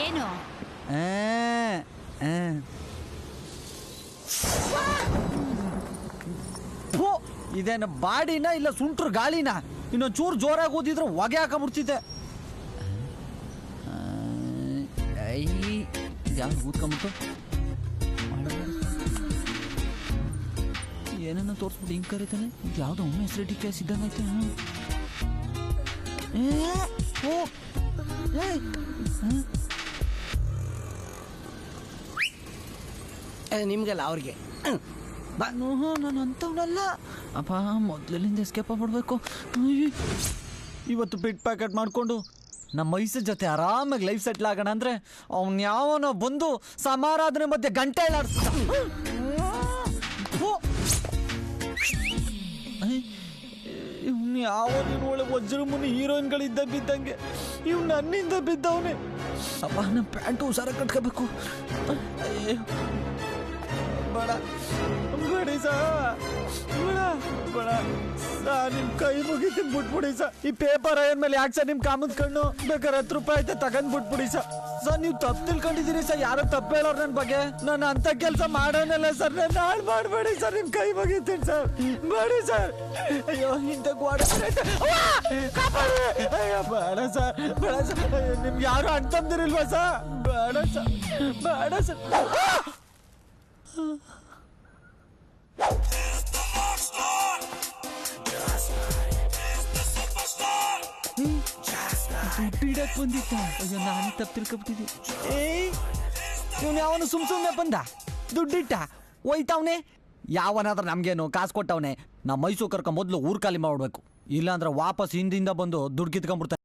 ಏನು ಇದೇನು ಬಾಡಿನ ಇಲ್ಲ ಸುಂಟ್ರು ಗಾಳಿನ? ಇನ್ನೊಂದು ಚೂರು ಜೋರಾಗಿ ಓದಿದ್ರೆ ಹೊಗೆ ಹಾಕೊಂಡ್ಬಿಡ್ತಿದ್ದೆ. ಯಾರು ಊದ್ಕೊಂಬಿಟ್ಟು ಏನನ್ನ ತೋರಿಸ್ಬಿಟ್ಟು ಹಿಂಗೆ ಕರೀತಾನೆ. ಯಾವುದೋ ಒಮ್ಮೆ ಹೆಸರು ಕೇಸ್ ಇದ್ದಂಗೈತೆ. ನಿಮ್ಗಲ್ಲ ಅವ್ರಿಗೆ. ನಾನು ಅಂತವನಲ್ಲ ಅಪ್ಪ. ಮೊದಲಿಂದ ಎಸ್ಕೇಪ್ ಆಗ್ಬಿಡ್ಬೇಕು. ಇವತ್ತು ಪಿಟ್ ಪ್ಯಾಕೆಟ್ ಮಾಡಿಕೊಂಡು ನಮ್ಮ ಮೈಸೂರು ಜೊತೆ ಆರಾಮಾಗಿ ಲೈಫ್ ಸೆಟ್ಲ್ ಆಗೋಣ ಅಂದರೆ ಅವ್ನು ಯಾವನೋ ಬಂದು ಸಮಾರಾಧನೆ ಮಧ್ಯೆ ಗಂಟೆ ಹೇಳಾಡ್ಸ. ಇವ್ನು ಯಾವ ಒಳ್ಳೆ ವಜ್ರಮುನಿ ಹೀರೋಯಿನ್ಗಳಿದ್ದ ಬಿದ್ದಂಗೆ ಇವ್ ನನ್ನಿಂದ ಬಿದ್ದವನೇ. ಅಪ್ಪ ನಮ್ಮ ಪ್ಯಾಂಟು ಹುಷಾರ ಕಟ್ಕೋಬೇಕು. ಬೇಡ ಬೇಡಿ ಸಾ, ಬೇಡ ಬೇಡ ಸಾ, ನಿಮ್ ಕೈ ಮುಗಿತೀನಿ ಬಿಟ್ಬಿಡಿ ಸಾ. ಈ ಪೇಪರ್ ಏನ್ ಮೇಲೆ ಯಾಕೆ ಸರ್ ನಿಮ್ ಕಾಮದ್ ಕಣ್ಣು? ಬೇಕಾದ್ರೆ 10 ರೂಪಾಯಿ ಐತೆ ತಗೊಂಡ್ ಬಿಟ್ಬಿಡಿ ಸಾ. ಸರ್ ನೀವು ತಪ್ಪು ತಿಳ್ಕೊಂಡಿದ್ದೀರಿ ಸರ್. ಯಾರೋ ತಪ್ಪು ಹೇಳೋರು ನನ್ನ ಬಗ್ಗೆ. ನಾನು ಅಂತ ಕೆಲಸ ಮಾಡೋನಲ್ಲ ಸರ್. ನಾನು ಹಾಳು ಮಾಡಬೇಡಿ ಸರ್. ನಿಮ್ ಕೈ ಮುಗಿತೀನಿ ಸರ್. ಬೇಡಿ ಸರ್. ಅಯ್ಯೋ ಇಂಥ ಗೋಡೆ ಕಾಪಾಡಿ. ಅಯ್ಯೋ ಬೇಡ ಸರ್, ಬೇಡ ಸರ್. ನಿಮ್ಗೆ ಯಾರು ಅಣ್ತಂದಿರಿಲ್ವಾ ಸರ್? ಬೇಡ ಸರ್, ಬೇಡ ಸರ್. ದುಡ್ಡಿಡಕ್ ಬಂದಿತ್ತ? ಅಯ್ಯೋ ನಾನು ತಪ್ಪು ತಿಳ್ಕೊಬಿಟ್ಟಿದ್ದೆ. ಇವನು ಯಾವನು ಸುಮ್ಮನೆ ಬಂದ ದುಡ್ಡಿಟ್ಟ ಹೋಯ್ತವನೆ. ಯಾವನಾದ್ರೂ ನಮ್ಗೇನು ಕಾಸು ಕೊಟ್ಟವನೆ. ನಮ್ಮ ಮೈಸೂರು ಕರ್ಕ ಮೊದಲು ಊರು ಖಾಲಿ ಮಾಡ್ಬೇಕು. ಇಲ್ಲಾಂದ್ರೆ ವಾಪಸ್ ಹಿಂದಿಂದ ಬಂದು ದುಡ್ಡು ಕಿತ್ಕೊಂಡ್ಬಿಡ್ತಾನೆ.